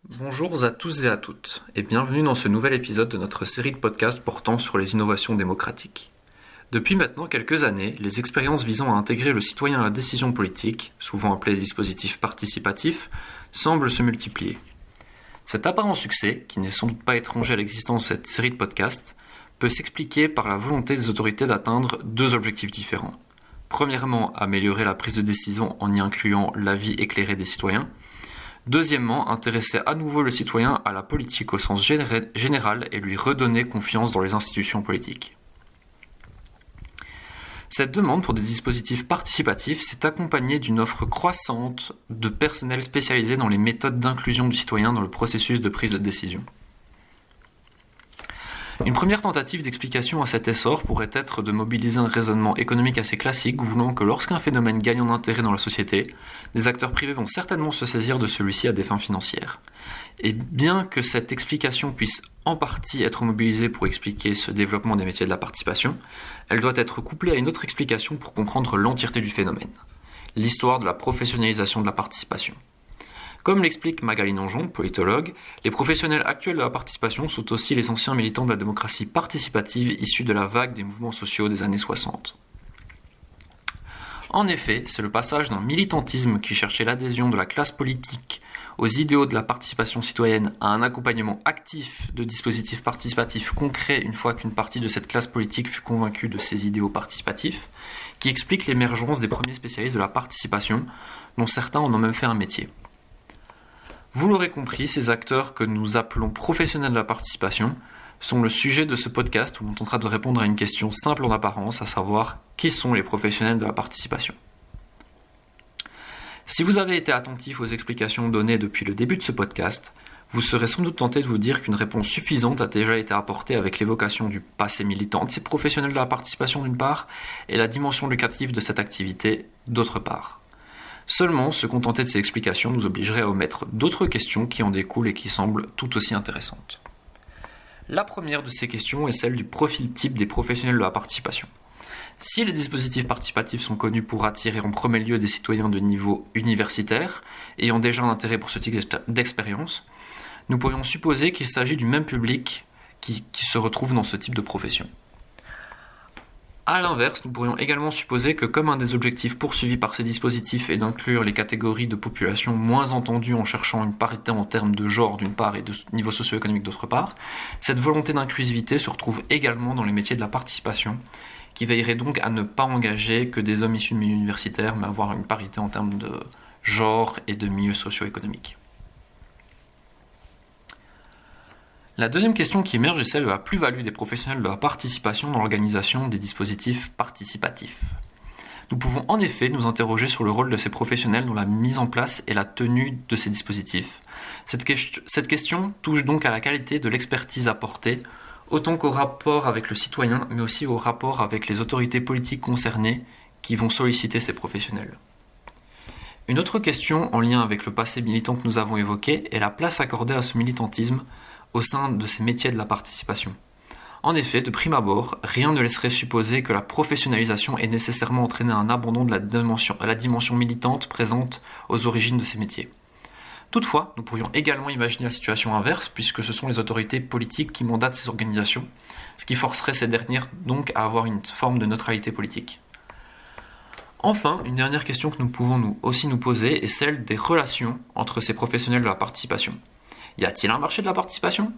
Bonjour à tous et à toutes, et bienvenue dans ce nouvel épisode de notre série de podcasts portant sur les innovations démocratiques. Depuis maintenant quelques années, les expériences visant à intégrer le citoyen à la décision politique, souvent appelées dispositifs participatifs, semblent se multiplier. Cet apparent succès, qui n'est sans doute pas étranger à l'existence de cette série de podcasts, peut s'expliquer par la volonté des autorités d'atteindre deux objectifs différents. Premièrement, améliorer la prise de décision en y incluant l'avis éclairé des citoyens. Deuxièmement, intéresser à nouveau le citoyen à la politique au sens général et lui redonner confiance dans les institutions politiques. Cette demande pour des dispositifs participatifs s'est accompagnée d'une offre croissante de personnel spécialisé dans les méthodes d'inclusion du citoyen dans le processus de prise de décision. Une première tentative d'explication à cet essor pourrait être de mobiliser un raisonnement économique assez classique, voulant que lorsqu'un phénomène gagne en intérêt dans la société, des acteurs privés vont certainement se saisir de celui-ci à des fins financières. Et bien que cette explication puisse en partie être mobilisée pour expliquer ce développement des métiers de la participation, elle doit être couplée à une autre explication pour comprendre l'entièreté du phénomène, l'histoire de la professionnalisation de la participation. Comme l'explique Magali Nanjon, politologue, les professionnels actuels de la participation sont aussi les anciens militants de la démocratie participative issus de la vague des mouvements sociaux des années 60. En effet, c'est le passage d'un militantisme qui cherchait l'adhésion de la classe politique aux idéaux de la participation citoyenne à un accompagnement actif de dispositifs participatifs concrets une fois qu'une partie de cette classe politique fut convaincue de ces idéaux participatifs, qui explique l'émergence des premiers spécialistes de la participation, dont certains en ont même fait un métier. Vous l'aurez compris, ces acteurs que nous appelons professionnels de la participation sont le sujet de ce podcast où on tentera de répondre à une question simple en apparence, à savoir qui sont les professionnels de la participation. Si vous avez été attentif aux explications données depuis le début de ce podcast, vous serez sans doute tenté de vous dire qu'une réponse suffisante a déjà été apportée avec l'évocation du passé militant de ces professionnels de la participation d'une part et la dimension lucrative de cette activité d'autre part. Seulement, se contenter de ces explications nous obligerait à omettre d'autres questions qui en découlent et qui semblent tout aussi intéressantes. La première de ces questions est celle du profil type des professionnels de la participation. Si les dispositifs participatifs sont connus pour attirer en premier lieu des citoyens de niveau universitaire, ayant déjà un intérêt pour ce type d'expérience, nous pourrions supposer qu'il s'agit du même public qui se retrouve dans ce type de profession. A l'inverse, nous pourrions également supposer que comme un des objectifs poursuivis par ces dispositifs est d'inclure les catégories de population moins entendues en cherchant une parité en termes de genre d'une part et de niveau socio-économique d'autre part, cette volonté d'inclusivité se retrouve également dans les métiers de la participation, qui veillerait donc à ne pas engager que des hommes issus de milieux universitaires, mais avoir une parité en termes de genre et de milieu socio-économique. La deuxième question qui émerge est celle de la plus-value des professionnels de la participation dans l'organisation des dispositifs participatifs. Nous pouvons en effet nous interroger sur le rôle de ces professionnels dans la mise en place et la tenue de ces dispositifs. Cette question touche donc à la qualité de l'expertise apportée, autant qu'au rapport avec le citoyen, mais aussi au rapport avec les autorités politiques concernées qui vont solliciter ces professionnels. Une autre question en lien avec le passé militant que nous avons évoqué est la place accordée à ce militantisme au sein de ces métiers de la participation. En effet, de prime abord, rien ne laisserait supposer que la professionnalisation ait nécessairement entraîné un abandon de la dimension militante présente aux origines de ces métiers. Toutefois, nous pourrions également imaginer la situation inverse, puisque ce sont les autorités politiques qui mandatent ces organisations, ce qui forcerait ces dernières donc à avoir une forme de neutralité politique. Enfin, une dernière question que nous pouvons aussi nous poser est celle des relations entre ces professionnels de la participation. Y a-t-il un marché de la participation ?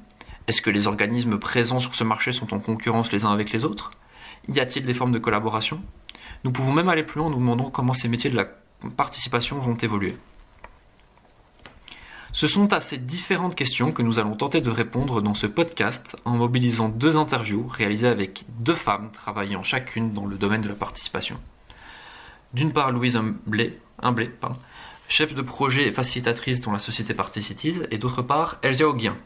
Est-ce que les organismes présents sur ce marché sont en concurrence les uns avec les autres ? Y a-t-il des formes de collaboration ? Nous pouvons même aller plus loin en nous demandant comment ces métiers de la participation vont évoluer. Ce sont à ces différentes questions que nous allons tenter de répondre dans ce podcast en mobilisant deux interviews réalisées avec deux femmes travaillant chacune dans le domaine de la participation. D'une part, Louise Humblé, chef de projet et facilitatrice dans la société Particities, et d'autre part, Elsa Auguien,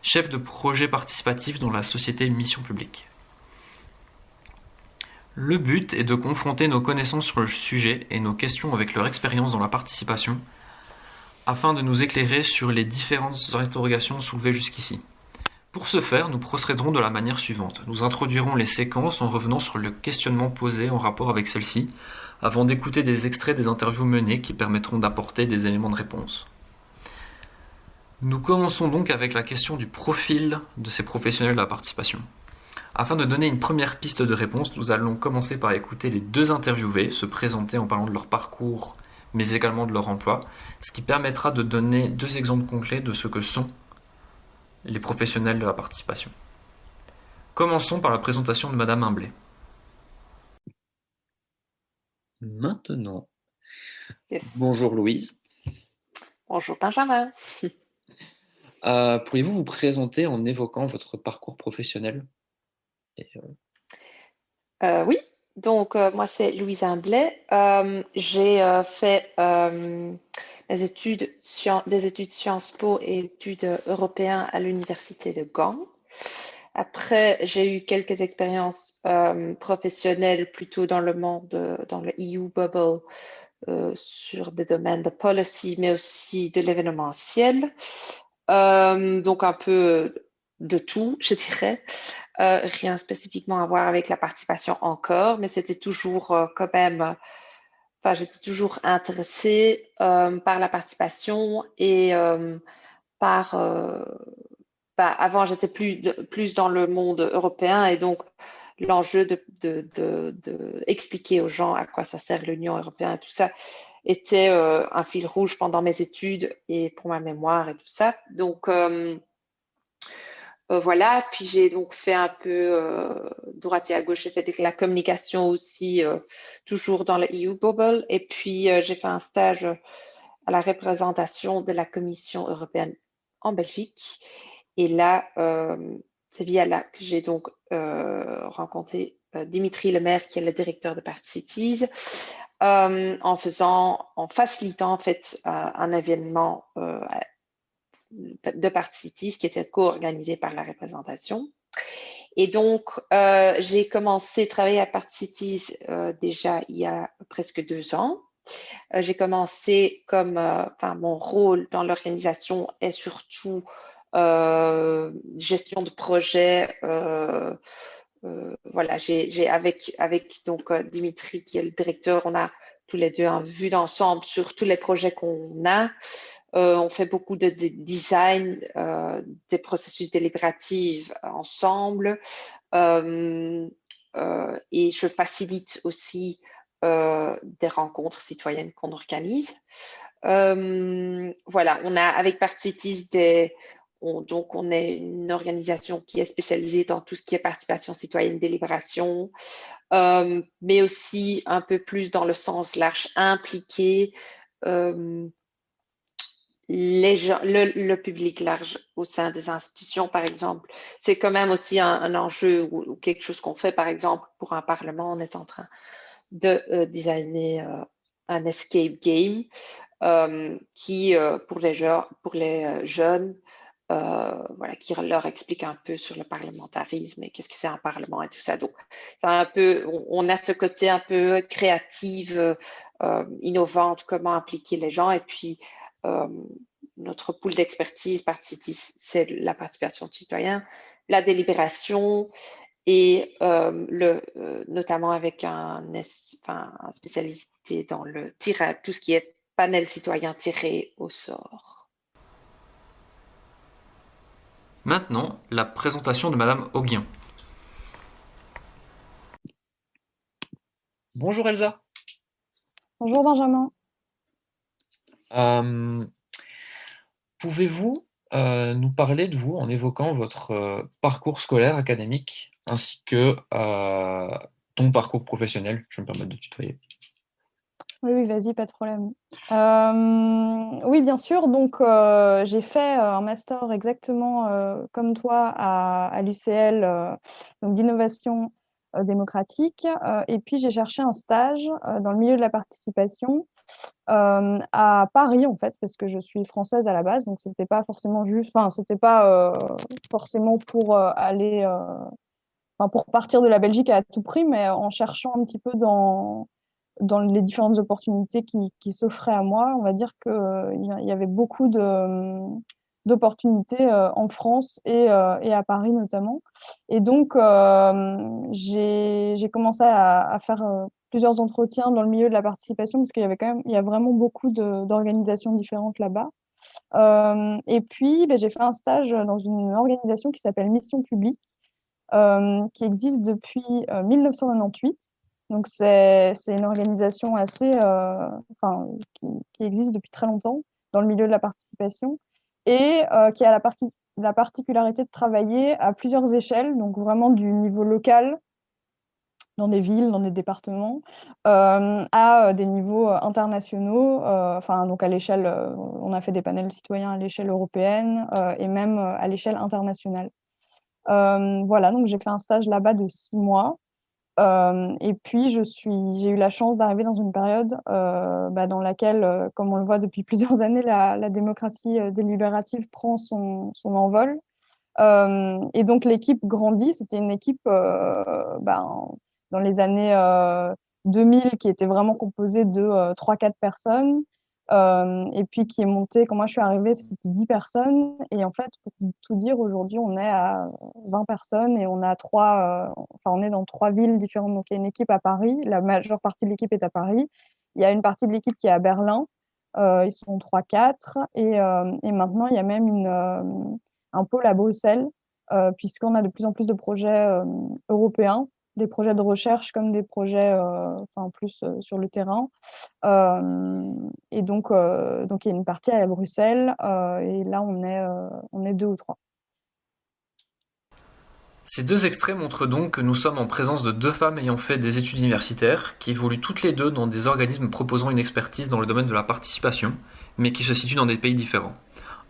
chef de projet participatif dans la société Mission Publique. Le but est de confronter nos connaissances sur le sujet et nos questions avec leur expérience dans la participation, afin de nous éclairer sur les différentes interrogations soulevées jusqu'ici. Pour ce faire, nous procéderons de la manière suivante. Nous introduirons les séquences en revenant sur le questionnement posé en rapport avec celle-ci, avant d'écouter des extraits des interviews menées qui permettront d'apporter des éléments de réponse. Nous commençons donc avec la question du profil de ces professionnels de la participation. Afin de donner une première piste de réponse, nous allons commencer par écouter les deux interviewés se présenter en parlant de leur parcours, mais également de leur emploi, ce qui permettra de donner deux exemples concrets de ce que sont les professionnels de la participation. Commençons par la présentation de Madame Imblet. Maintenant, Yes. bonjour Louise. Bonjour Benjamin. Pourriez-vous vous présenter en évoquant votre parcours professionnel? Oui, donc moi c'est Louise Imblet. J'ai fait des études Sciences Po et études européennes à l'université de Gand. Après, j'ai eu quelques expériences professionnelles plutôt dans le monde, dans le EU Bubble, sur des domaines de policy, mais aussi de l'événementiel. Donc un peu de tout, je dirais. Rien spécifiquement à voir avec la participation encore, mais c'était toujours quand même, enfin, j'étais toujours intéressée par la participation et par, avant, j'étais plus dans le monde européen et donc l'enjeu de expliquer aux gens à quoi ça sert l'Union européenne et tout ça était un fil rouge pendant mes études et pour ma mémoire et tout ça. Donc, voilà, puis j'ai donc fait un peu droite et à gauche, j'ai fait de la communication aussi, toujours dans le EU Bubble, et puis j'ai fait un stage à la représentation de la Commission européenne en Belgique. Et là, c'est via là que j'ai donc rencontré Dimitri Lemaire, qui est le directeur de Party en facilitant en fait un événement de Party qui était co-organisé par la représentation. Et donc, j'ai commencé à travailler à Party déjà il y a presque 2 ans. J'ai commencé comme, mon rôle dans l'organisation est surtout gestion de projet. Voilà, j'ai avec donc Dimitri qui est le directeur, on a tous les deux un vue d'ensemble sur tous les projets qu'on a. On fait beaucoup de design, des processus délibératifs ensemble. Et je facilite aussi des rencontres citoyennes qu'on organise. Voilà, on a avec Participes donc on est une organisation qui est spécialisée dans tout ce qui est participation citoyenne, délibération, mais aussi un peu plus dans le sens large, impliqué le public large au sein des institutions, par exemple. C'est quand même aussi un enjeu ou quelque chose qu'on fait, par exemple, pour un parlement, on est en train de designer un escape game qui, pour les jeunes, voilà, qui leur explique un peu sur le parlementarisme et qu'est-ce que c'est un parlement et tout ça. Donc, c'est un peu, on a ce côté un peu créative, innovante, comment impliquer les gens. Et puis, notre pool d'expertise, c'est la participation citoyenne, la délibération et notamment avec un spécialité dans le tirage, tout ce qui est panel citoyen tiré au sort. Maintenant, la présentation de Madame Auguien. Bonjour Elsa. Bonjour Benjamin. Pouvez-vous nous parler de vous en évoquant votre parcours scolaire, académique, ainsi que ton parcours professionnel? Je vais me permettre de tutoyer. Oui, vas-y, pas de problème. Oui, bien sûr. Donc, j'ai fait un master exactement comme toi à l'UCL, donc d'innovation démocratique. Et puis, j'ai cherché un stage dans le milieu de la participation à Paris, en fait, parce que je suis française à la base. Donc, c'était pas forcément c'était pas forcément pour aller, pour partir de la Belgique à tout prix, mais en cherchant un petit peu dans les différentes opportunités qui s'offraient à moi, on va dire qu'il y avait beaucoup d'opportunités en France et à Paris notamment. Et donc, j'ai commencé à faire plusieurs entretiens dans le milieu de la participation parce qu'il y a vraiment beaucoup d'organisations différentes là-bas. Et puis, j'ai fait un stage dans une organisation qui s'appelle Mission Publique, qui existe depuis 1998. Donc, c'est une organisation qui existe depuis très longtemps dans le milieu de la participation et qui a la particularité de travailler à plusieurs échelles, donc vraiment du niveau local, dans des villes, dans des départements, à des niveaux internationaux, donc à l'échelle, on a fait des panels citoyens à l'échelle européenne et même à l'échelle internationale. Voilà, donc j'ai fait un stage là-bas de 6 mois. Et puis, j'ai eu la chance d'arriver dans une période dans laquelle, comme on le voit depuis plusieurs années, la démocratie délibérative prend son envol. Et donc, l'équipe grandit. C'était une équipe dans les années 2000 qui était vraiment composée de 3-4 personnes. Et puis qui est montée, quand moi je suis arrivée, c'était 10 personnes. Et en fait, pour tout dire, aujourd'hui, on est à 20 personnes et on on est dans 3 villes différentes. Donc, il y a une équipe à Paris. La majeure partie de l'équipe est à Paris. Il y a une partie de l'équipe qui est à Berlin. Ils sont 3-4. Et maintenant, il y a même un pôle à Bruxelles, puisqu'on a de plus en plus de projets européens, des projets de recherche comme des projets plus sur le terrain. Et donc, il y a une partie à Bruxelles, et là, on est 2 ou 3. Ces deux extraits montrent donc que nous sommes en présence de deux femmes ayant fait des études universitaires, qui évoluent toutes les deux dans des organismes proposant une expertise dans le domaine de la participation, mais qui se situent dans des pays différents.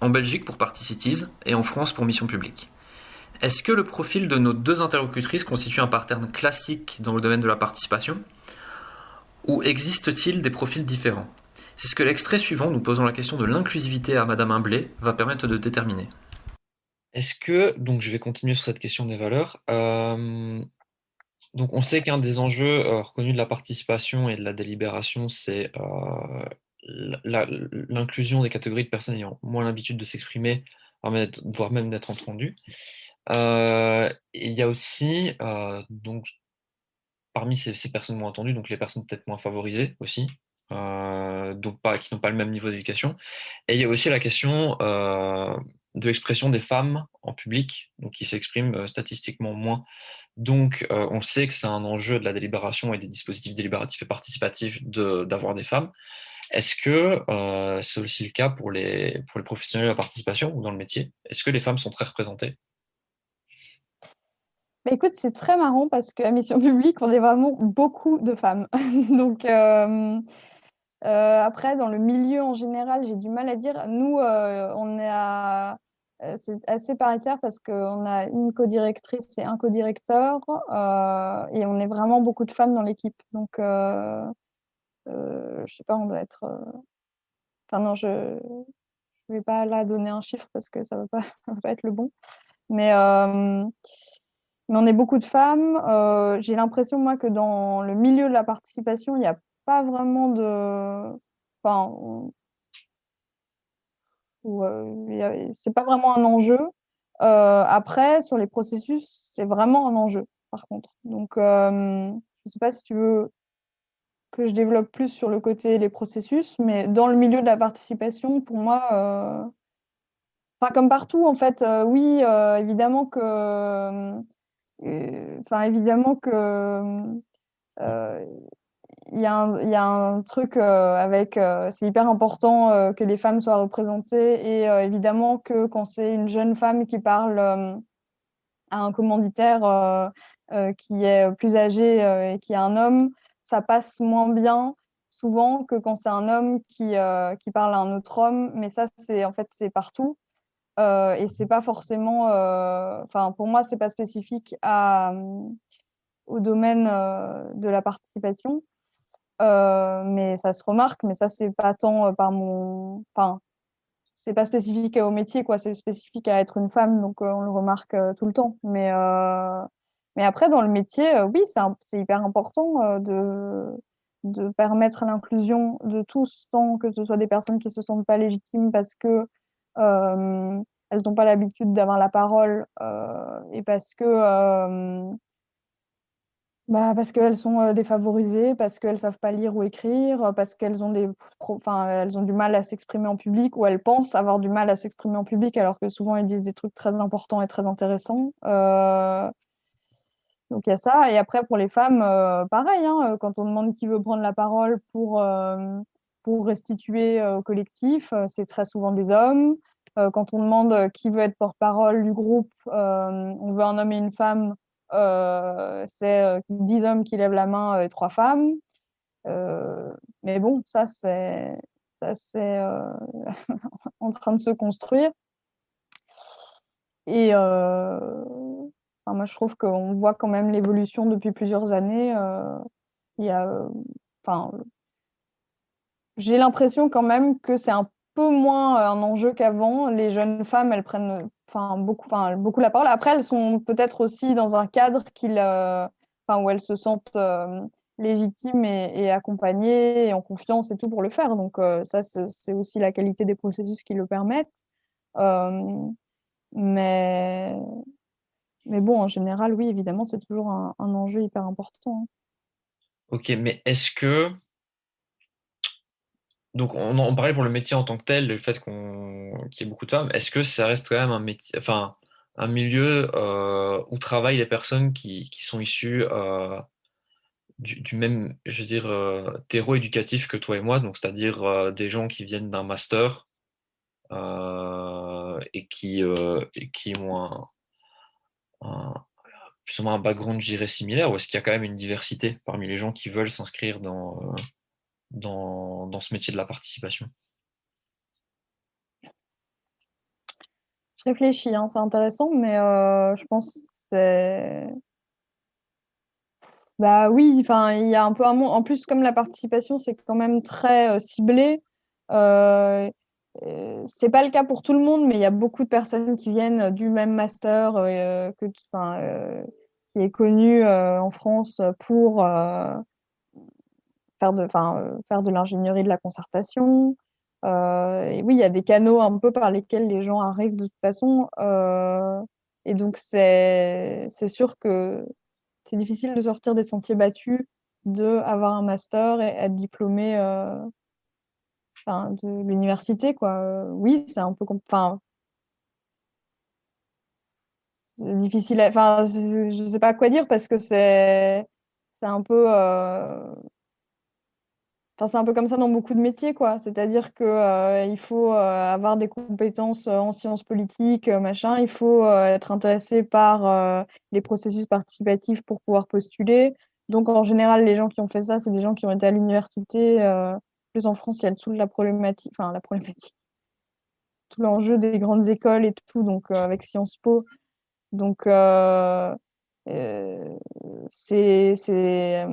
En Belgique pour Particities et en France pour Mission Publique. Est-ce que le profil de nos deux interlocutrices constitue un pattern classique dans le domaine de la participation? Ou existe-t-il des profils différents? C'est ce que l'extrait suivant, nous posant la question de l'inclusivité à Madame Imblé, va permettre de déterminer. Donc je vais continuer sur cette question des valeurs. Donc on sait qu'un des enjeux reconnus de la participation et de la délibération, c'est l'inclusion des catégories de personnes ayant moins l'habitude de s'exprimer, voire même d'être entendues. Et il y a aussi, donc, parmi ces personnes moins entendues, donc les personnes peut-être moins favorisées aussi, qui n'ont pas le même niveau d'éducation. Et il y a aussi la question de l'expression des femmes en public, donc qui s'expriment statistiquement moins. Donc, on sait que c'est un enjeu de la délibération et des dispositifs délibératifs et participatifs d'avoir des femmes. Est-ce que c'est aussi le cas pour les professionnels de la participation ou dans le métier? Est-ce que les femmes sont très représentées? Écoute, c'est très marrant parce qu'à Mission Publique, on est vraiment beaucoup de femmes. Donc, après, dans le milieu en général, j'ai du mal à dire. Nous, c'est assez paritaire parce qu'on a une co-directrice et un co-directeur, et on est vraiment beaucoup de femmes dans l'équipe. Donc, je sais pas, on doit être. Enfin, non, je ne vais pas là donner un chiffre parce que ça ça va pas être le bon. Mais on est beaucoup de femmes. J'ai l'impression, moi, que dans le milieu de la participation, il n'y a pas vraiment de. Enfin, c'est pas vraiment un enjeu. Après, sur les processus, c'est vraiment un enjeu, par contre. Donc, je ne sais pas si tu veux que je développe plus sur le côté les processus, mais dans le milieu de la participation, pour moi, comme partout, en fait, oui, évidemment que. Évidemment que. Il y a un truc avec, c'est hyper important que les femmes soient représentées et évidemment que quand c'est une jeune femme qui parle à un commanditaire qui est plus âgé et qui est un homme, ça passe moins bien souvent que quand c'est un homme qui parle à un autre homme. Mais ça, c'est partout et c'est pas forcément, pour moi, c'est pas spécifique au domaine de la participation. Mais ça se remarque, mais ça, c'est pas tant c'est pas spécifique au métier, quoi, c'est spécifique à être une femme, donc on le remarque tout le temps. Mais après, dans le métier, oui, c'est hyper important de permettre l'inclusion de tous, tant que ce soit des personnes qui se sentent pas légitimes parce que elles n'ont pas l'habitude d'avoir la parole et parce que Bah, parce qu'elles sont défavorisées, parce qu'elles savent pas lire ou écrire, parce qu'elles ont elles ont du mal à s'exprimer en public, ou elles pensent avoir du mal à s'exprimer en public, alors que souvent elles disent des trucs très importants et très intéressants. Donc il y a ça. Et après, pour les femmes, pareil, hein, quand on demande qui veut prendre la parole pour restituer au collectif, c'est très souvent des hommes. Quand on demande qui veut être porte-parole du groupe, on veut un homme et une femme, c'est 10 hommes qui lèvent la main et 3 femmes. Mais bon, ça c'est en train de se construire. Et enfin, moi, je trouve qu'on voit quand même l'évolution depuis plusieurs années. Il y a, enfin, j'ai l'impression quand même que c'est un peu moins un enjeu qu'avant. Les jeunes femmes, elles prennent beaucoup la parole. Après, elles sont peut-être aussi dans un cadre où elles se sentent légitimes et accompagnées et en confiance et tout pour le faire. Donc ça, c'est aussi la qualité des processus qui le permettent. Euh, mais Mais bon, en général, oui, évidemment, c'est toujours un enjeu hyper important, hein. Ok, mais est-ce que... Donc, on parlait pour le métier en tant que tel, le fait qu'il y ait beaucoup de femmes. Est-ce que ça reste quand même un métier, enfin, un milieu où travaillent les personnes qui sont issues du même, je veux dire, terreau éducatif que toi et moi, donc c'est-à-dire des gens qui viennent d'un master et qui ont un- plus ou moins un background, je dirais, similaire, ou est-ce qu'il y a quand même une diversité parmi les gens qui veulent s'inscrire dans ce métier de la participation? Je réfléchis, hein, c'est intéressant, mais je pense que c'est... Bah oui, enfin, il y a un peu un monde. En plus, comme la participation, c'est quand même très ciblé. euh, c'est pas le cas pour tout le monde, mais il y a beaucoup de personnes qui viennent du même master qui est connu en France pour faire de l'ingénierie de la concertation. Et oui, il y a des canaux un peu par lesquels les gens arrivent de toute façon. Et donc, c'est sûr que c'est difficile de sortir des sentiers battus, de avoir un master et être diplômé de l'université, quoi. Oui, c'est un peu c'est difficile. Je sais pas quoi dire parce que c'est un peu. Enfin, c'est un peu comme ça dans beaucoup de métiers, quoi. C'est-à-dire que, il faut avoir des compétences en sciences politiques, machin. Il faut être intéressé par les processus participatifs pour pouvoir postuler. Donc, en général, les gens qui ont fait ça, c'est des gens qui ont été à l'université. Plus en France, il y a toute la problématique, tout l'enjeu des grandes écoles et tout, donc avec Sciences Po. Donc, euh, c'est c'est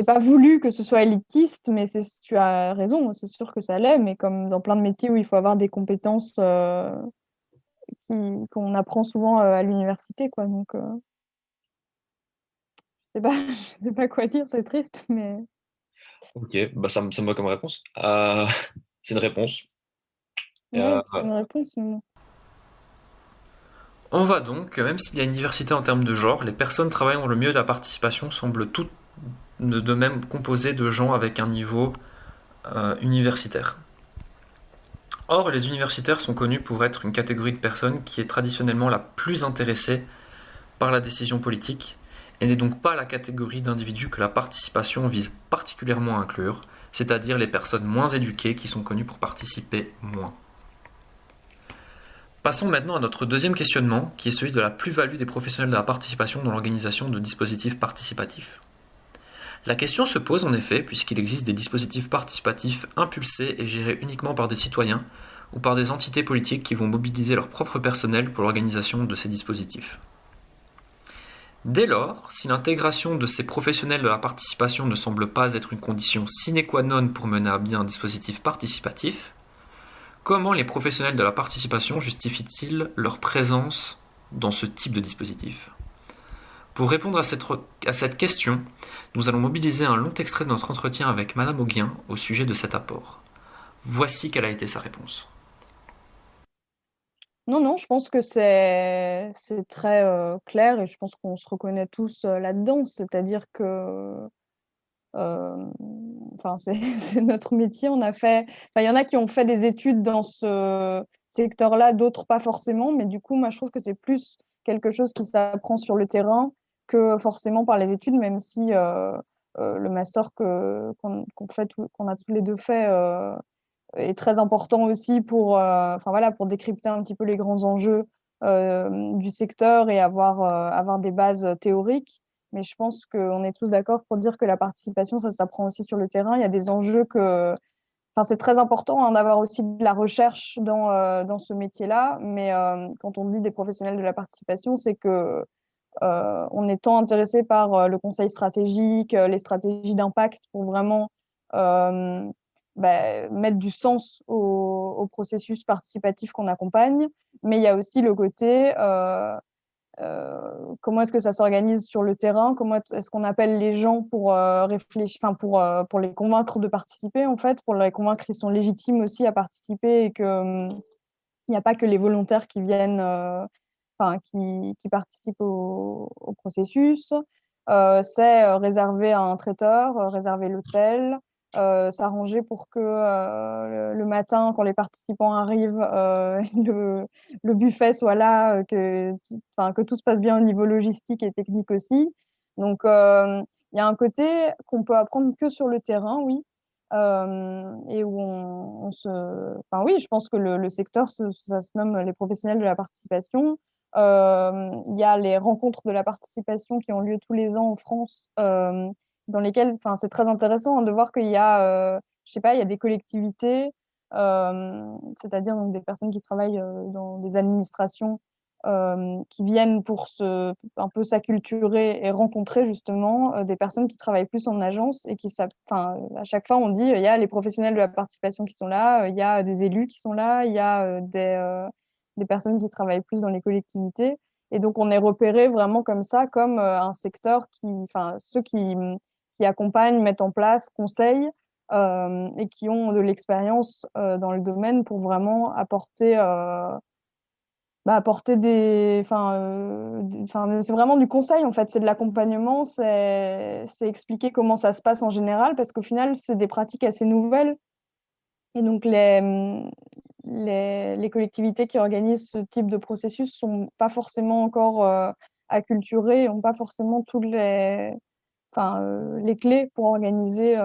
pas voulu que ce soit élitiste, mais tu as raison, c'est sûr que ça l'est, mais comme dans plein de métiers où il faut avoir des compétences qu'on apprend souvent à l'université, quoi. Donc, je sais pas, je sais pas quoi dire, c'est triste, mais Ok, bah ça me va comme réponse. C'est une réponse. ouais, Euh, c'est une réponse. Mais bon. On voit donc que même s'il y a une diversité en termes de genre, les personnes travaillant dans le milieu de la participation semblent toutes de même composées de gens avec un niveau universitaire. Or, les universitaires sont connus pour être une catégorie de personnes qui est traditionnellement la plus intéressée par la décision politique et n'est donc pas la catégorie d'individus que la participation vise particulièrement à inclure, c'est-à-dire les personnes moins éduquées qui sont connues pour participer moins. Passons maintenant à notre deuxième questionnement, qui est celui de la plus-value des professionnels de la participation dans l'organisation de dispositifs participatifs. La question se pose en effet, puisqu'il existe des dispositifs participatifs impulsés et gérés uniquement par des citoyens ou par des entités politiques qui vont mobiliser leur propre personnel pour l'organisation de ces dispositifs. Dès lors, si l'intégration de ces professionnels de la participation ne semble pas être une condition sine qua non pour mener à bien un dispositif participatif, comment les professionnels de la participation justifient-ils leur présence dans ce type de dispositif ? Pour répondre à cette question, nous allons mobiliser un long extrait de notre entretien avec Madame Auguien au sujet de cet apport. Voici quelle a été sa réponse. Non, non, je pense que c'est très clair et je pense qu'on se reconnaît tous là-dedans. C'est-à-dire que euh, enfin, c'est notre métier. Il y en a qui ont fait des études dans ce secteur-là, d'autres pas forcément. Mais du coup, moi, je trouve que c'est plus quelque chose qui s'apprend sur le terrain que forcément par les études, même si le master qu'on a tous les deux fait est très important aussi pour, enfin, voilà, pour décrypter un petit peu les grands enjeux du secteur et avoir des bases théoriques. Mais je pense qu'on est tous d'accord pour dire que la participation, ça s'apprend aussi sur le terrain. Il y a des enjeux enfin, c'est très important hein, d'avoir aussi de la recherche dans ce métier-là. Mais quand on dit des professionnels de la participation, c'est que on est tant intéressé par le conseil stratégique, les stratégies d'impact pour vraiment euh, mettre du sens au processus participatif qu'on accompagne. Mais il y a aussi le côté comment est-ce que ça s'organise sur le terrain, comment est-ce qu'on appelle les gens pour réfléchir, enfin pour les convaincre de participer en fait, pour les convaincre qu'ils sont légitimes aussi à participer et que il n'y a pas que les volontaires qui viennent, enfin, qui participent au processus. C'est réserver un traiteur, réserver l'hôtel, s'arranger pour que le matin, quand les participants arrivent, le buffet soit là, enfin, que tout se passe bien au niveau logistique et technique aussi. Donc, il y a un côté qu'on peut apprendre que sur le terrain, oui, et où enfin oui, je pense que le secteur, ça se nomme les professionnels de la participation. Il y a les rencontres de la participation qui ont lieu tous les ans en France, dans lesquelles, enfin, c'est très intéressant hein, de voir qu'il y a, je sais pas, il y a des collectivités, c'est-à-dire donc des personnes qui travaillent dans des administrations qui viennent pour un peu s'acculturer et rencontrer justement des personnes qui travaillent plus en agence et enfin, à chaque fois on dit il y a les professionnels de la participation qui sont là, il y a des élus qui sont là, il y a des personnes qui travaillent plus dans les collectivités. Et donc on est repéré vraiment comme ça, comme un secteur enfin, ceux qui accompagnent, mettent en place, conseillent et qui ont de l'expérience dans le domaine pour vraiment apporter enfin, c'est vraiment du conseil en fait, c'est de l'accompagnement, c'est expliquer comment ça se passe en général, parce qu'au final, c'est des pratiques assez nouvelles. Et donc, les collectivités qui organisent ce type de processus sont pas forcément encore acculturées, n'ont pas forcément les clés pour organiser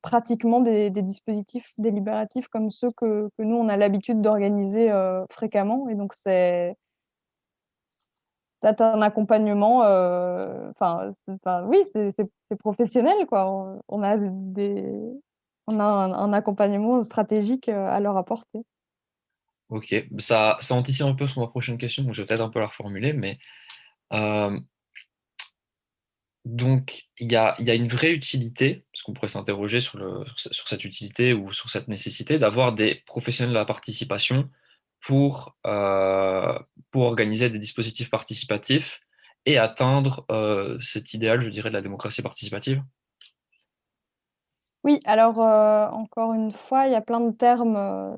pratiquement des dispositifs délibératifs comme ceux que nous, on a l'habitude d'organiser fréquemment. Et donc, c'est un accompagnement, oui, c'est professionnel, quoi. On a un accompagnement stratégique à leur apporter. Ok, ça anticipe un peu sur ma prochaine question, donc je vais peut-être un peu la reformuler, mais euh, donc il y a une vraie utilité, parce qu'on pourrait s'interroger sur cette utilité ou sur cette nécessité d'avoir des professionnels de la participation pour, euh, pour organiser des dispositifs participatifs et atteindre cet idéal, je dirais, de la démocratie participative. Oui, alors encore une fois, il y a plein de termes.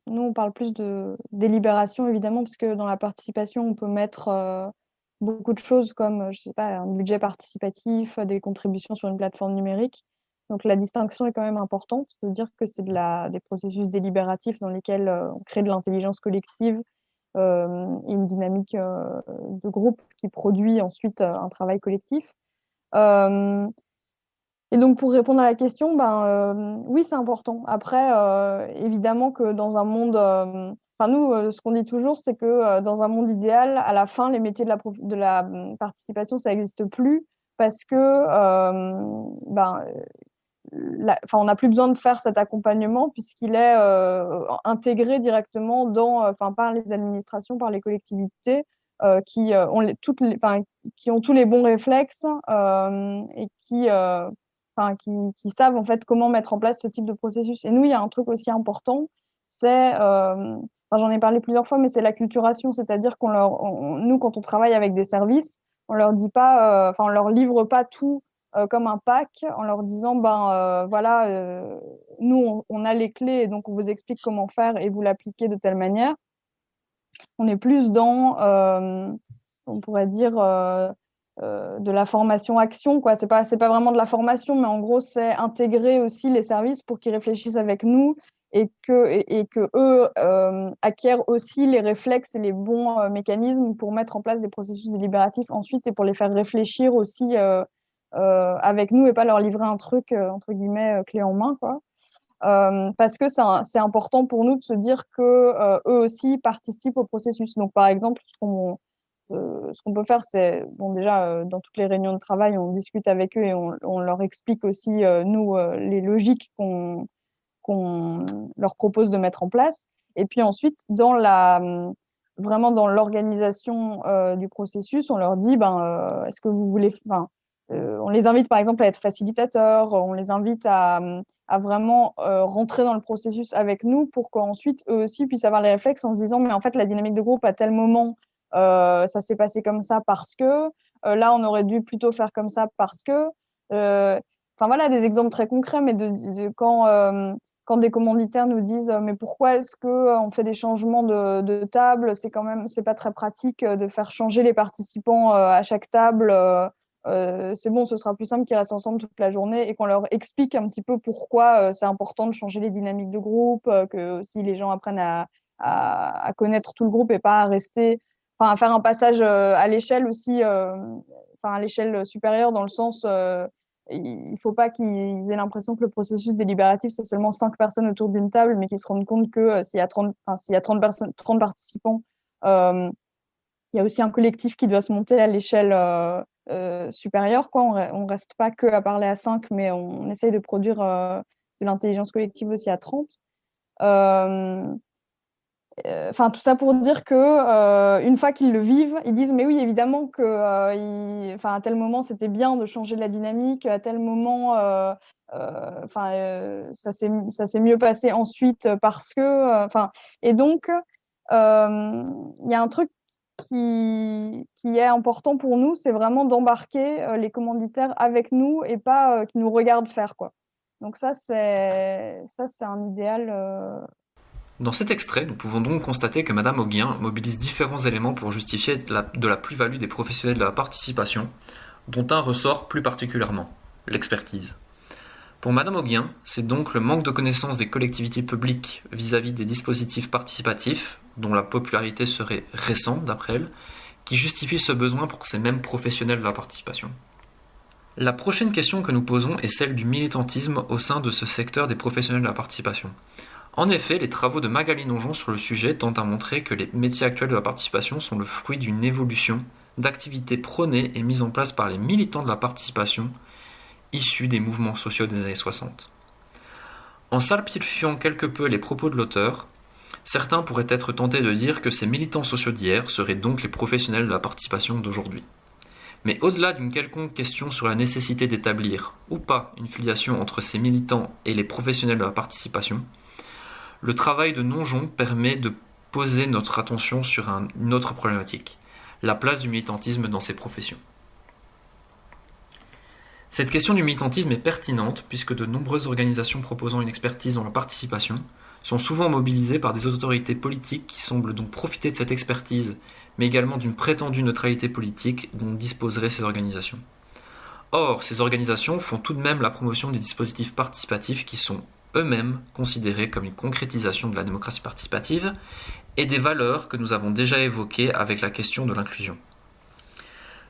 Nous, on parle plus de délibération, évidemment, parce que dans la participation, on peut mettre beaucoup de choses comme, je sais pas, un budget participatif, des contributions sur une plateforme numérique. Donc la distinction est quand même importante, de dire que c'est des processus délibératifs dans lesquels on crée de l'intelligence collective et une dynamique de groupe qui produit ensuite un travail collectif. Euh, et donc, pour répondre à la question, oui, c'est important. Après, évidemment que dans un monde, enfin nous, ce qu'on dit toujours, c'est que dans un monde idéal, à la fin, les métiers de la participation, ça n'existe plus parce que, enfin, on n'a plus besoin de faire cet accompagnement puisqu'il est intégré directement enfin, par les administrations, par les collectivités qui enfin, qui ont tous les bons réflexes et enfin, qui savent en fait comment mettre en place ce type de processus. Et nous, il y a un truc aussi important, c'est, enfin, j'en ai parlé plusieurs fois, mais c'est l'acculturation, c'est-à-dire nous, quand on travaille avec des services, on leur dit pas, enfin, on leur livre pas tout comme un pack en leur disant voilà, nous on a les clés et donc on vous explique comment faire et vous l'appliquez de telle manière. On est plus dans, on pourrait dire, de la formation-action, quoi. C'est pas vraiment de la formation, mais en gros, c'est intégrer aussi les services pour qu'ils réfléchissent avec nous et que eux acquièrent aussi les réflexes et les bons mécanismes pour mettre en place des processus délibératifs ensuite et pour les faire réfléchir aussi avec nous et pas leur livrer un truc, entre guillemets, clé en main, quoi. Parce que c'est important pour nous de se dire que eux aussi participent au processus. Donc, par exemple, ce qu'on peut faire, c'est, bon, déjà, dans toutes les réunions de travail, on discute avec eux et on leur explique aussi, nous, les logiques qu'on leur propose de mettre en place. Et puis ensuite, vraiment dans l'organisation du processus, on leur dit, est-ce que vous voulez, on les invite par exemple à être facilitateurs, on les invite à vraiment rentrer dans le processus avec nous pour qu'ensuite eux aussi puissent avoir les réflexes en se disant, mais en fait, la dynamique de groupe à tel moment, ça s'est passé comme ça parce que là, on aurait dû plutôt faire comme ça parce que. Enfin voilà, des exemples très concrets, mais quand des commanditaires nous disent mais pourquoi est-ce que on fait des changements de table, c'est pas très pratique de faire changer les participants à chaque table. C'est bon, ce sera plus simple qu'ils restent ensemble toute la journée et qu'on leur explique un petit peu pourquoi c'est important de changer les dynamiques de groupe, que si les gens apprennent à connaître tout le groupe et pas à rester, enfin à faire un passage à l'échelle aussi, à l'échelle supérieure dans le sens il ne faut pas qu'ils aient l'impression que le processus délibératif, c'est seulement 5 personnes autour d'une table, mais qu'ils se rendent compte que s'il y a 30 personnes, 30 participants, il y a aussi un collectif qui doit se monter à l'échelle supérieure, quoi. On ne reste pas que à parler à 5, mais on essaye de produire de l'intelligence collective aussi à 30. Enfin, tout ça pour dire que une fois qu'ils le vivent, ils disent mais oui évidemment que à tel moment c'était bien de changer la dynamique, à tel moment ça s'est mieux passé ensuite parce que et donc il y a un truc qui est important pour nous, c'est vraiment d'embarquer les commanditaires avec nous et pas qu'ils nous regardent faire, quoi. Donc ça c'est un idéal. Dans cet extrait, nous pouvons donc constater que Madame Auguien mobilise différents éléments pour justifier de la plus-value des professionnels de la participation, dont un ressort plus particulièrement, l'expertise. Pour Madame Auguien, c'est donc le manque de connaissance des collectivités publiques vis-à-vis des dispositifs participatifs, dont la popularité serait récente d'après elle, qui justifie ce besoin pour ces mêmes professionnels de la participation. La prochaine question que nous posons est celle du militantisme au sein de ce secteur des professionnels de la participation. En effet, les travaux de Magali Nonjon sur le sujet tentent à montrer que les métiers actuels de la participation sont le fruit d'une évolution d'activités prônées et mises en place par les militants de la participation issus des mouvements sociaux des années 60. En simplifiant quelque peu les propos de l'auteur, certains pourraient être tentés de dire que ces militants sociaux d'hier seraient donc les professionnels de la participation d'aujourd'hui. Mais au-delà d'une quelconque question sur la nécessité d'établir ou pas une filiation entre ces militants et les professionnels de la participation, le travail de Nonjon permet de poser notre attention sur une autre problématique, la place du militantisme dans ces professions. Cette question du militantisme est pertinente puisque de nombreuses organisations proposant une expertise dans la participation sont souvent mobilisées par des autorités politiques qui semblent donc profiter de cette expertise, mais également d'une prétendue neutralité politique dont disposeraient ces organisations. Or, ces organisations font tout de même la promotion des dispositifs participatifs qui sont eux-mêmes considérés comme une concrétisation de la démocratie participative et des valeurs que nous avons déjà évoquées avec la question de l'inclusion.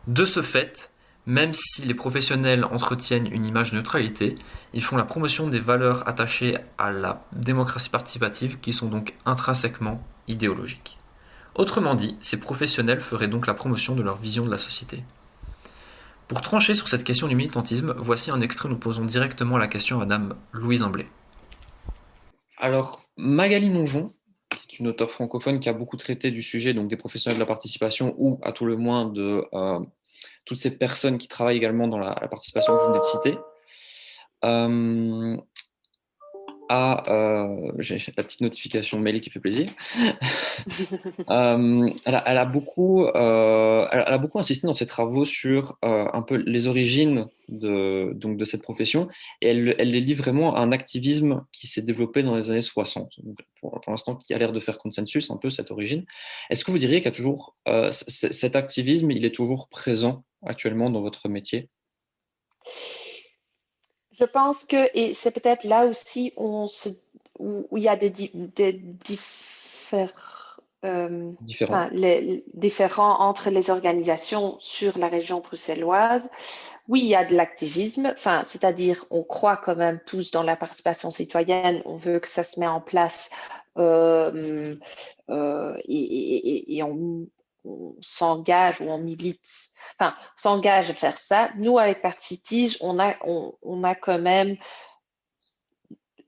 De ce fait, même si les professionnels entretiennent une image de neutralité, ils font la promotion des valeurs attachées à la démocratie participative qui sont donc intrinsèquement idéologiques. Autrement dit, ces professionnels feraient donc la promotion de leur vision de la société. Pour trancher sur cette question du militantisme, voici un extrait où nous posons directement la question à Madame Louise Imblé. Alors, Magali Nonjon, qui est une auteure francophone qui a beaucoup traité du sujet, donc des professionnels de la participation, ou à tout le moins de toutes ces personnes qui travaillent également dans la participation que vous venez de citer, j'ai la petite notification mail qui fait plaisir. Elle a beaucoup insisté dans ses travaux sur un peu les origines donc de cette profession, et elle les lie vraiment à un activisme qui s'est développé dans les années 60. Donc, pour l'instant, qui a l'air de faire consensus un peu cette origine. Est-ce que vous diriez qu'il y a toujours cet activisme, il est toujours présent actuellement dans votre métier? Je pense que, et c'est peut-être là aussi où il y a Différent. les différents entre les organisations sur la région bruxelloise. Oui, il y a de l'activisme, c'est-à-dire on croit quand même tous dans la participation citoyenne, on veut que ça se mette en place et on s'engage ou on milite, on s'engage à faire ça. Nous, avec Parti on a quand même,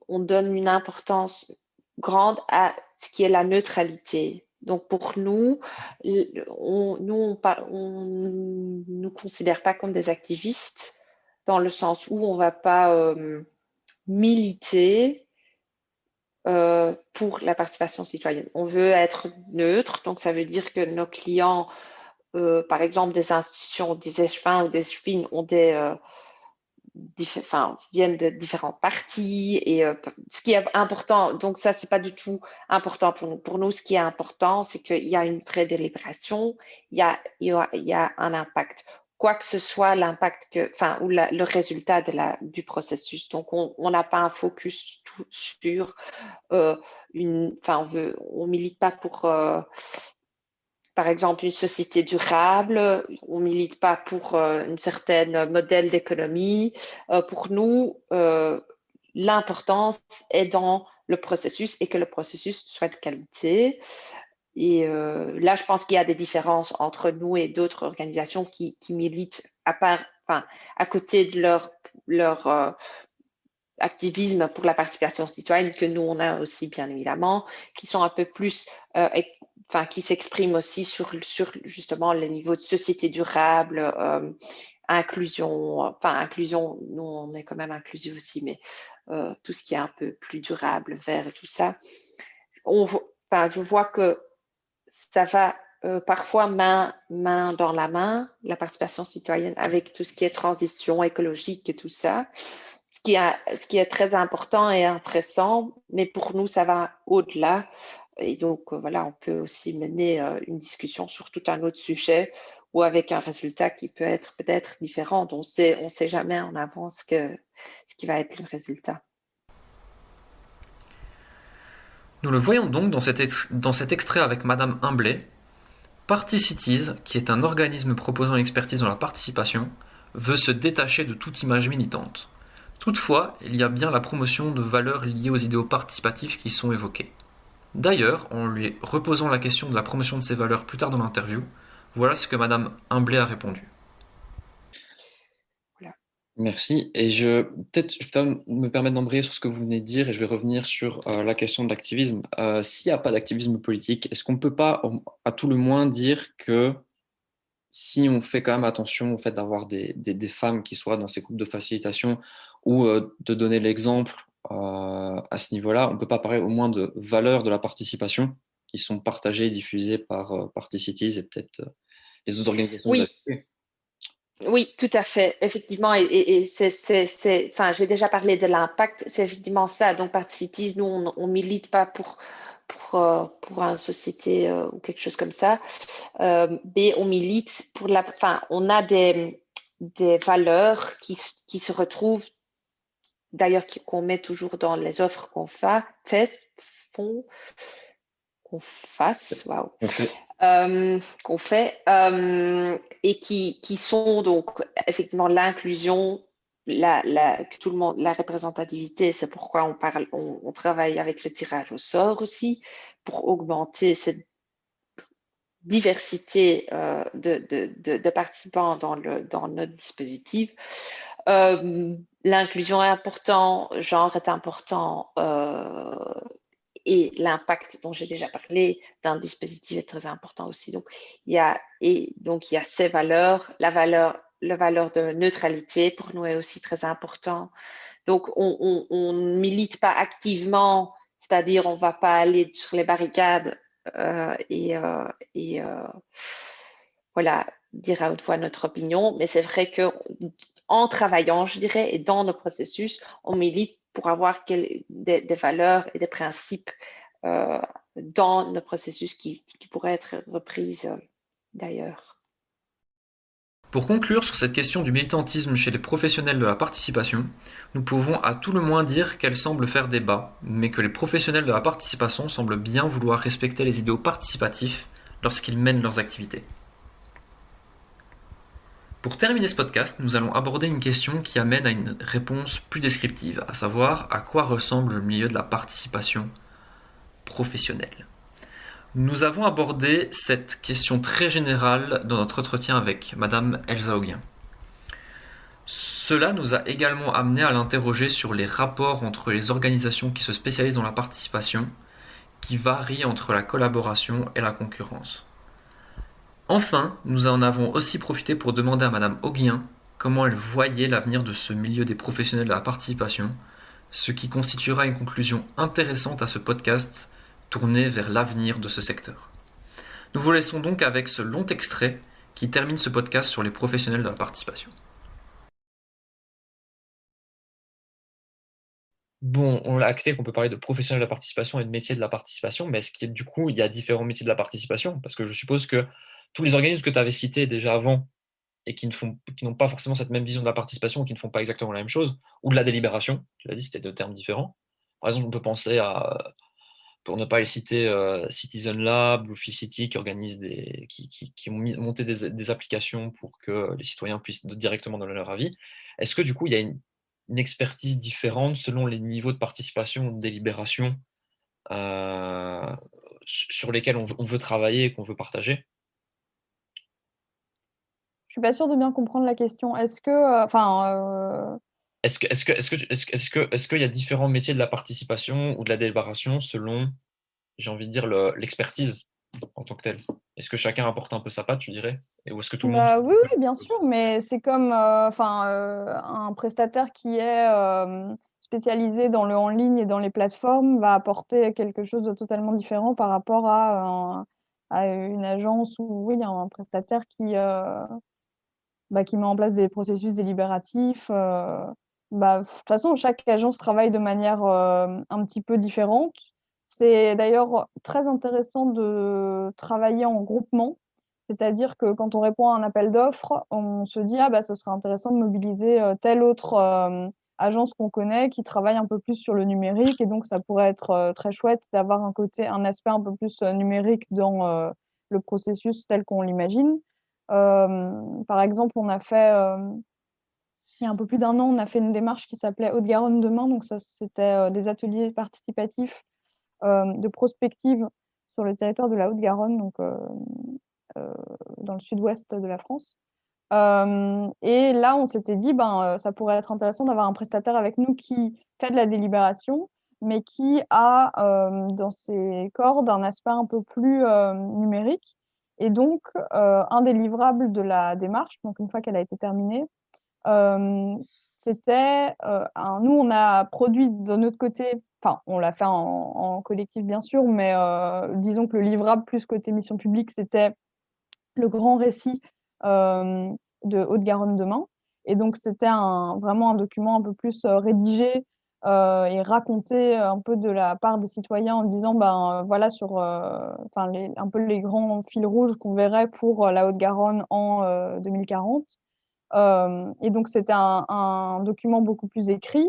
on donne une importance grande à ce qui est la neutralité. Donc pour nous, on nous considère pas comme des activistes dans le sens où on va pas militer pour la participation citoyenne. On veut être neutre, donc ça veut dire que nos clients, par exemple des institutions, des échevins ou des échevines, ont viennent de différents partis et ce qui est important, donc ça c'est pas du tout important pour nous. Pour nous, ce qui est important, c'est qu'il y a une vraie délibération, il y a un impact, quoi que ce soit l'impact ou le résultat du processus. Donc on n'a pas un focus sur on milite pas pour par exemple, une société durable, on milite pas pour un certain modèle d'économie. Pour nous, l'importance est dans le processus et que le processus soit de qualité. Et là, je pense qu'il y a des différences entre nous et d'autres organisations qui militent à côté de leur activisme pour la participation citoyenne que nous, on a aussi, bien évidemment, qui sont un peu plus qui s'expriment aussi sur justement le niveau de société durable, inclusion, nous on est quand même inclusif aussi, mais tout ce qui est un peu plus durable, vert et tout ça, je vois que ça va parfois main dans la main, la participation citoyenne, avec tout ce qui est transition écologique et tout ça, ce qui est très important et intéressant, mais pour nous, ça va au-delà. Et donc, voilà, on peut aussi mener une discussion sur tout un autre sujet ou avec un résultat qui peut être peut-être différent. Donc, on sait jamais en avance ce qui va être le résultat. Nous le voyons donc dans cet extrait avec Madame Humblet. Party Cities, qui est un organisme proposant l'expertise dans la participation, veut se détacher de toute image militante. Toutefois, il y a bien la promotion de valeurs liées aux idéaux participatifs qui sont évoquées. D'ailleurs, en lui reposant la question de la promotion de ces valeurs plus tard dans l'interview, voilà ce que Madame Humblet a répondu. Voilà. Merci. Et je vais me permettre d'embrayer sur ce que vous venez de dire et je vais revenir sur la question de l'activisme. S'il n'y a pas d'activisme politique, est-ce qu'on ne peut pas, à tout le moins, dire que si on fait quand même attention au fait d'avoir des femmes qui soient dans ces groupes de facilitation ou de donner l'exemple à ce niveau-là, on ne peut pas parler au moins de valeurs de la participation qui sont partagées et diffusées par Party Cities et peut-être les autres organisations. Oui. Oui, tout à fait, effectivement, et j'ai déjà parlé de l'impact, c'est effectivement ça. Donc, Party Cities, nous, on milite pas pour une société ou quelque chose comme ça, mais on milite pour on a des valeurs qui se retrouvent, d'ailleurs, qu'on met toujours dans les offres qu'on fait et qui sont donc effectivement l'inclusion, que tout le monde, la représentativité, c'est pourquoi on travaille avec le tirage au sort aussi, pour augmenter cette diversité de participants dans notre dispositif. L'inclusion est important, genre est important, et l'impact dont j'ai déjà parlé d'un dispositif est très important aussi. Donc, il y a ces valeurs. La valeur de neutralité, pour nous, est aussi très important Donc, on ne milite pas activement, c'est-à-dire on ne va pas aller sur les barricades et voilà, dire à haute voix notre opinion. Mais c'est vrai qu'en travaillant, je dirais, et dans nos processus, on milite pour avoir des valeurs et des principes dans nos processus qui pourraient être reprises d'ailleurs. Pour conclure sur cette question du militantisme chez les professionnels de la participation, nous pouvons à tout le moins dire qu'elle semble faire débat, mais que les professionnels de la participation semblent bien vouloir respecter les idéaux participatifs lorsqu'ils mènent leurs activités. Pour terminer ce podcast, nous allons aborder une question qui amène à une réponse plus descriptive, à savoir à quoi ressemble le milieu de la participation professionnelle. Nous avons abordé cette question très générale dans notre entretien avec Madame Elsa Auguin. Cela nous a également amené à l'interroger sur les rapports entre les organisations qui se spécialisent dans la participation, qui varient entre la collaboration et la concurrence. Enfin, nous en avons aussi profité pour demander à Madame Auguin comment elle voyait l'avenir de ce milieu des professionnels de la participation, ce qui constituera une conclusion intéressante à ce podcast tourné vers l'avenir de ce secteur. Nous vous laissons donc avec ce long extrait qui termine ce podcast sur les professionnels de la participation. Bon, on l'a acté qu'on peut parler de professionnels de la participation et de métiers de la participation, mais est-ce qu'il y a, du coup, il y a différents métiers de la participation? Parce que je suppose que tous les organismes que tu avais cités déjà avant et qui n'ont pas forcément cette même vision de la participation, ou qui ne font pas exactement la même chose, ou de la délibération, tu l'as dit, c'était deux termes différents. Par exemple, on peut penser à, pour ne pas les citer, Citizen Lab, Bluefin City, qui ont monté des applications pour que les citoyens puissent directement donner leur avis. Est-ce que du coup, il y a une expertise différente selon les niveaux de participation ou de délibération sur lesquels on veut travailler et qu'on veut partager? Je suis pas sûre de bien comprendre la question. Est-ce que, Est-ce qu'il y a différents métiers de la participation ou de la délibération selon, j'ai envie de dire, l'expertise en tant que telle? Est-ce que chacun apporte un peu sa patte, tu dirais? Ou est-ce que tout le monde... bah, oui, oui, bien sûr, mais c'est comme un prestataire qui est spécialisé dans le en ligne et dans les plateformes va apporter quelque chose de totalement différent par rapport à une agence où oui, il y a un prestataire qui met en place des processus délibératifs. De toute façon, chaque agence travaille de manière un petit peu différente. C'est d'ailleurs très intéressant de travailler en groupement, c'est-à-dire que quand on répond à un appel d'offres, on se dit ah bah ce serait intéressant de mobiliser telle autre agence qu'on connaît qui travaille un peu plus sur le numérique, et donc ça pourrait être très chouette d'avoir un aspect un peu plus numérique dans le processus tel qu'on l'imagine. Par exemple, il y a un peu plus d'1 an, on a fait une démarche qui s'appelait Haute-Garonne demain. Donc ça, c'était des ateliers participatifs de prospective sur le territoire de la Haute-Garonne, donc dans le sud-ouest de la France. Et là, on s'était dit, ça pourrait être intéressant d'avoir un prestataire avec nous qui fait de la délibération, mais qui a dans ses cordes un aspect un peu plus numérique. Et donc, un des livrables de la démarche, donc une fois qu'elle a été terminée, c'était, nous, on a produit de notre côté, enfin, on l'a fait en collectif, bien sûr, mais disons que le livrable plus côté mission publique, c'était le grand récit de Haute-Garonne demain. Et donc, c'était vraiment un document un peu plus rédigé et raconté un peu de la part des citoyens en disant, voilà, sur un peu les grands fils rouges qu'on verrait pour la Haute-Garonne en 2040. Et donc, c'était un document beaucoup plus écrit.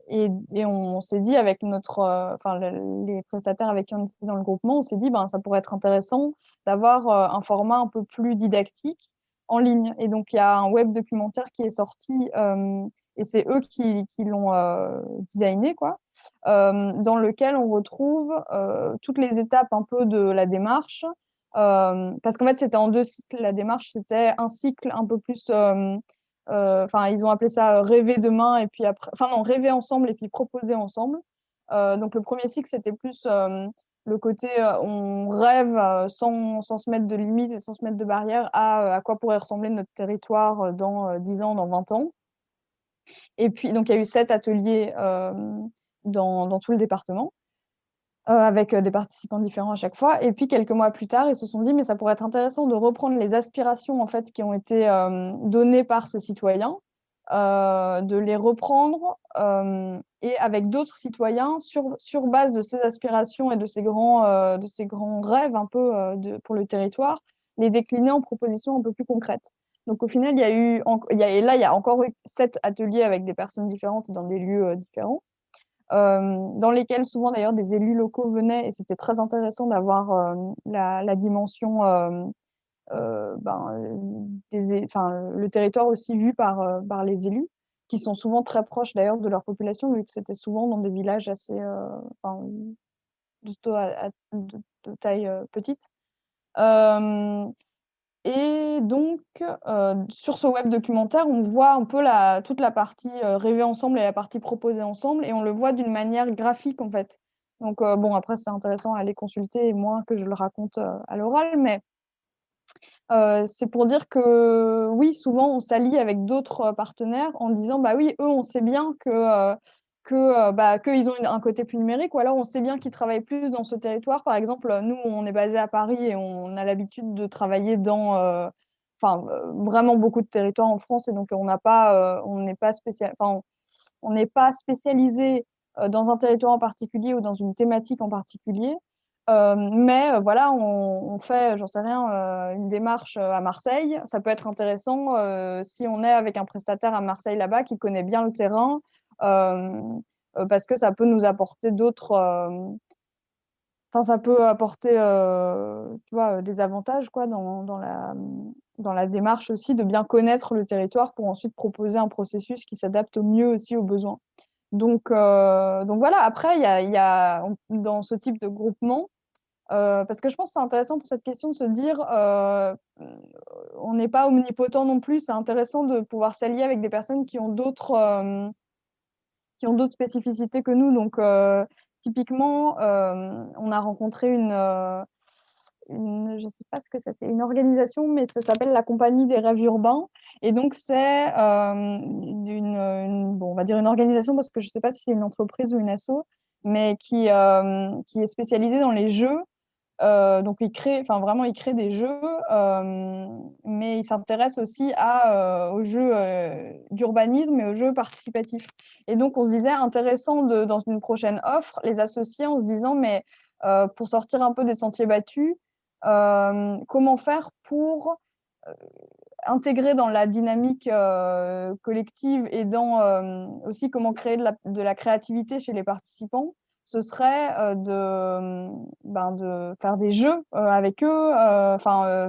Et on s'est dit, avec les prestataires avec qui on était dans le groupement, on s'est dit, ça pourrait être intéressant d'avoir un format un peu plus didactique en ligne. Et donc, il y a un web documentaire qui est sorti, et c'est eux qui l'ont designé, quoi, dans lequel on retrouve toutes les étapes un peu de la démarche. Parce qu'en fait, c'était en 2 cycles. La démarche, c'était un cycle un peu plus... ils ont appelé ça rêver demain, et puis après... Enfin non, rêver ensemble et puis proposer ensemble. Donc le premier cycle, c'était plus le côté on rêve sans se mettre de limites et sans se mettre de barrières à quoi pourrait ressembler notre territoire dans 10 ans, dans 20 ans. Et puis, donc, il y a eu 7 ateliers dans tout le département, avec des participants différents à chaque fois. Et puis, quelques mois plus tard, ils se sont dit, mais ça pourrait être intéressant de reprendre les aspirations en fait, qui ont été données par ces citoyens, de les reprendre et avec d'autres citoyens sur base de ces aspirations et de ces grands rêves un peu pour le territoire, les décliner en propositions un peu plus concrètes. Donc au final, il y a encore eu 7 ateliers avec des personnes différentes dans des lieux différents, dans lesquels souvent d'ailleurs des élus locaux venaient, et c'était très intéressant d'avoir la dimension le territoire aussi vu par les élus, qui sont souvent très proches d'ailleurs de leur population, vu que c'était souvent dans des villages assez de taille petite. Et donc, sur ce web documentaire, on voit un peu toute la partie rêver ensemble et la partie proposer ensemble, et on le voit d'une manière graphique en fait. Donc, bon, après, c'est intéressant à aller consulter, et moins que je le raconte à l'oral, mais c'est pour dire que oui, souvent on s'allie avec d'autres partenaires en disant bah oui, eux, on sait bien qu'ils ont un côté plus numérique, ou alors on sait bien qu'ils travaillent plus dans ce territoire. Par exemple, nous, on est basé à Paris et on a l'habitude de travailler dans vraiment beaucoup de territoires en France, et donc on n'est pas spécialisé dans un territoire en particulier ou dans une thématique en particulier. Mais voilà, on fait, j'en sais rien, une démarche à Marseille. Ça peut être intéressant si on est avec un prestataire à Marseille là-bas qui connaît bien le terrain, parce que ça peut nous apporter ça peut apporter tu vois, des avantages quoi, dans la démarche aussi, de bien connaître le territoire pour ensuite proposer un processus qui s'adapte au mieux aussi aux besoins. Donc voilà, après, dans ce type de groupement, parce que je pense que c'est intéressant pour cette question de se dire on n'est pas omnipotent non plus, c'est intéressant de pouvoir s'allier avec des personnes qui ont d'autres spécificités que nous. Donc typiquement, on a rencontré je sais pas ce que c'est une organisation, mais ça s'appelle la Compagnie des rêves urbains. Et donc, c'est on va dire une organisation, parce que je sais pas si c'est une entreprise ou une asso, mais qui est spécialisée dans les jeux. Donc, ils créent des jeux, mais ils s'intéressent aussi aux jeux d'urbanisme et aux jeux participatifs. Et donc, on se disait intéressant dans une prochaine offre, les associer en se disant, mais pour sortir un peu des sentiers battus, comment faire pour intégrer dans la dynamique collective, et aussi comment créer de la créativité chez les participants. Ce serait de faire des jeux avec eux,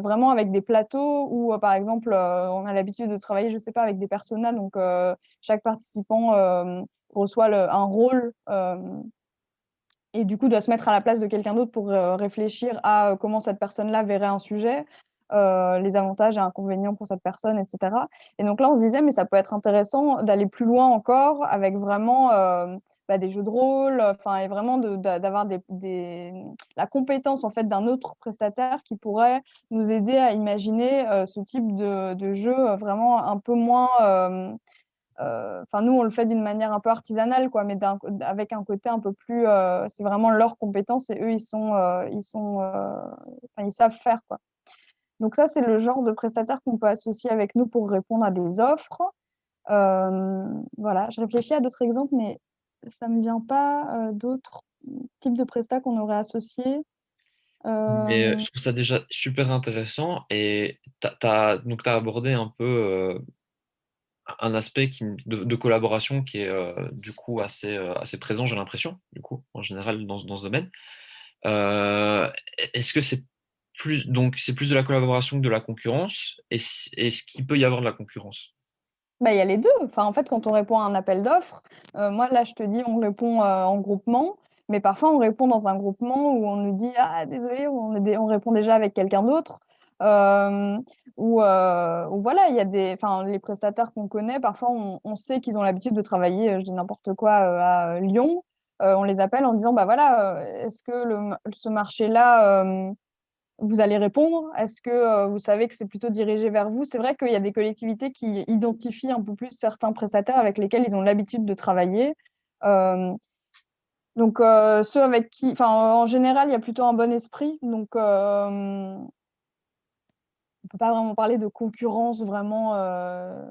vraiment avec des plateaux où, par exemple, on a l'habitude de travailler, je sais pas, avec des personas, donc chaque participant reçoit un rôle et du coup doit se mettre à la place de quelqu'un d'autre pour réfléchir à comment cette personne-là verrait un sujet, les avantages et inconvénients pour cette personne, etc. Et donc là, on se disait, mais ça peut être intéressant d'aller plus loin encore avec vraiment des jeux de rôle, et vraiment d'avoir la compétence en fait d'un autre prestataire qui pourrait nous aider à imaginer ce type de jeu vraiment un peu moins nous, on le fait d'une manière un peu artisanale, quoi, mais avec un côté un peu plus. C'est vraiment leur compétence, et eux, ils savent faire, quoi. Donc, ça, c'est le genre de prestataire qu'on peut associer avec nous pour répondre à des offres. Voilà, je réfléchis à d'autres exemples, mais ça ne me vient pas d'autres types de prestats qu'on aurait associés. Mais je trouve ça déjà super intéressant, et donc tu as abordé un peu un aspect de collaboration qui est du coup assez présent, j'ai l'impression, du coup, en général dans ce domaine. Euh, Est-ce que c'est plus de la collaboration que de la concurrence? Est-ce qu'il peut y avoir de la concurrence? Il y a les deux. Enfin, en fait, quand on répond à un appel d'offres, moi, là, je te dis, on répond en groupement, mais parfois, on répond dans un groupement où on nous dit, ah, désolé, on répond déjà avec quelqu'un d'autre. Ou voilà, il y a les prestataires qu'on connaît, parfois, on sait qu'ils ont l'habitude de travailler, je dis n'importe quoi, à Lyon. On les appelle en disant, bah voilà, est-ce que ce marché-là vous allez répondre? Est-ce que vous savez que c'est plutôt dirigé vers vous? C'est vrai qu'il y a des collectivités qui identifient un peu plus certains prestataires avec lesquels ils ont l'habitude de travailler. Donc, ceux avec qui, enfin, en général, il y a plutôt un bon esprit. Donc, on peut pas vraiment parler de concurrence vraiment,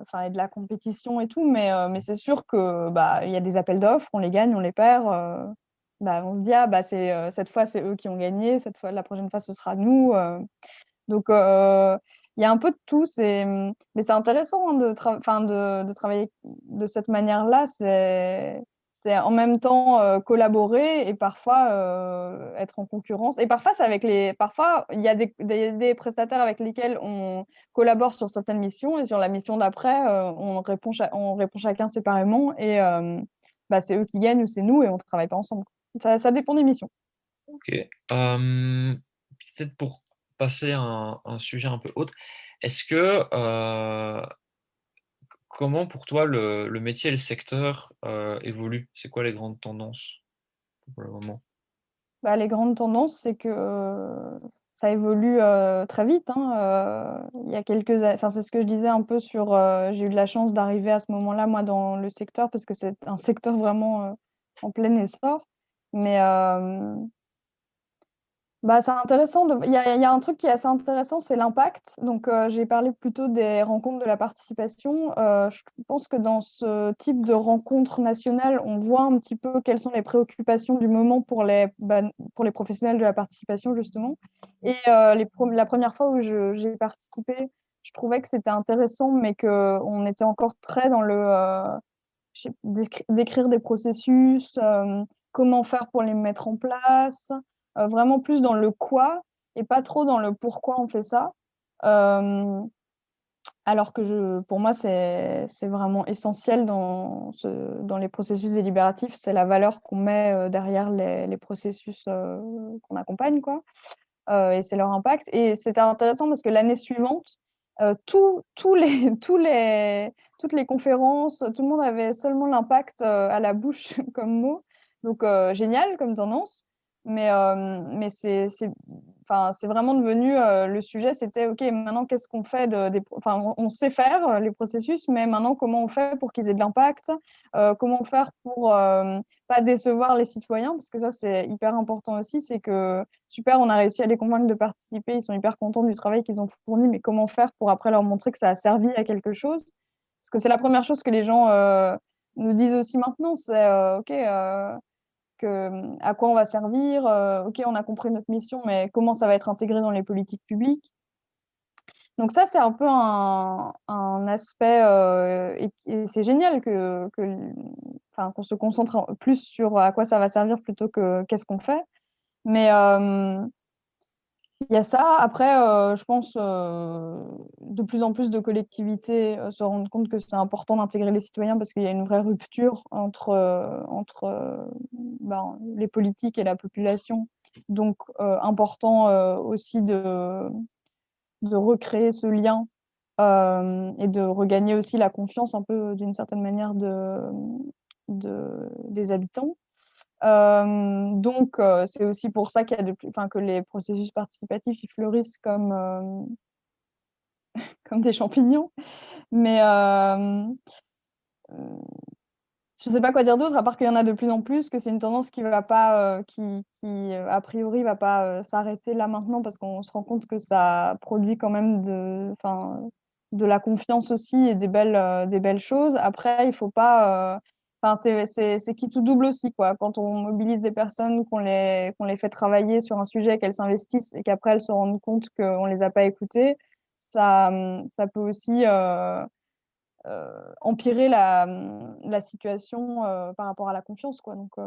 enfin, et de la compétition et tout, mais c'est sûr que il y a des appels d'offres, on les gagne, on les perd. On se dit ah cette fois c'est eux qui ont gagné, cette fois la prochaine fois ce sera nous. Donc, il y a un peu de tout. Mais c'est intéressant, hein, de travailler de cette manière-là. C'est en même temps collaborer et parfois être en concurrence. Et parfois, parfois, il y a des prestataires avec lesquels on collabore sur certaines missions et sur la mission d'après, on répond chacun séparément et c'est eux qui gagnent ou c'est nous et on ne travaille pas ensemble. Ça dépend des missions. Ok. Peut-être pour passer à un sujet un peu autre, est-ce que comment pour toi le métier et le secteur évoluent? C'est quoi les grandes tendances pour le moment? Les grandes tendances, c'est que ça évolue très vite, hein. Il y a enfin, c'est ce que je disais un peu j'ai eu de la chance d'arriver à ce moment-là, moi, dans le secteur, parce que c'est un secteur vraiment en plein essor. Mais c'est intéressant. Il y a un truc qui est assez intéressant, c'est l'impact. Donc, j'ai parlé plutôt des rencontres de la participation. Je pense que dans ce type de rencontres nationales, on voit un petit peu quelles sont les préoccupations du moment pour les professionnels de la participation, justement. Et la première fois où j'ai participé, je trouvais que c'était intéressant, mais qu'on était encore très dans d'écrire des processus, comment faire pour les mettre en place, vraiment plus dans le quoi et pas trop dans le pourquoi on fait ça. Alors que pour moi, c'est vraiment essentiel dans les processus délibératifs, c'est la valeur qu'on met derrière les processus qu'on accompagne, quoi. Et c'est leur impact. Et c'était intéressant parce que l'année suivante, toutes les conférences, tout le monde avait seulement l'impact à la bouche comme mot. Donc, génial comme tendance. Mais enfin, c'est vraiment devenu le sujet, c'était OK, maintenant, qu'est-ce qu'on fait enfin, on sait faire les processus, mais maintenant, comment on fait pour qu'ils aient de l'impact? Comment faire pour pas décevoir les citoyens? Parce que ça, c'est hyper important aussi, c'est que super, on a réussi à les convaincre de participer, ils sont hyper contents du travail qu'ils ont fourni, mais comment faire pour après leur montrer que ça a servi à quelque chose? Parce que c'est la première chose que les gens nous disent aussi maintenant, c'est OK, à quoi on va servir, OK, on a compris notre mission, mais comment ça va être intégré dans les politiques publiques? Donc ça, c'est un peu un aspect, et c'est génial enfin, qu'on se concentre plus sur à quoi ça va servir plutôt que qu'est-ce qu'on fait. Mais il y a ça. Après, je pense de plus en plus de collectivités se rendent compte que c'est important d'intégrer les citoyens parce qu'il y a une vraie rupture entre les politiques et la population. Donc, important aussi de recréer ce lien et de regagner aussi la confiance un peu d'une certaine manière des habitants. Donc, c'est aussi pour ça que les processus participatifs ils fleurissent comme des champignons. Mais je ne sais pas quoi dire d'autre, à part qu'il y en a de plus en plus, que c'est une tendance qui va pas, a priori, va pas s'arrêter là maintenant, parce qu'on se rend compte que ça produit quand même de la confiance aussi et des belles choses. Après, il faut pas. Enfin, c'est qui tout double aussi, quoi. Quand on mobilise des personnes, qu'on les fait travailler sur un sujet, qu'elles s'investissent et qu'après elles se rendent compte qu'on les a pas écoutées, ça peut aussi empirer la situation par rapport à la confiance, quoi. Donc,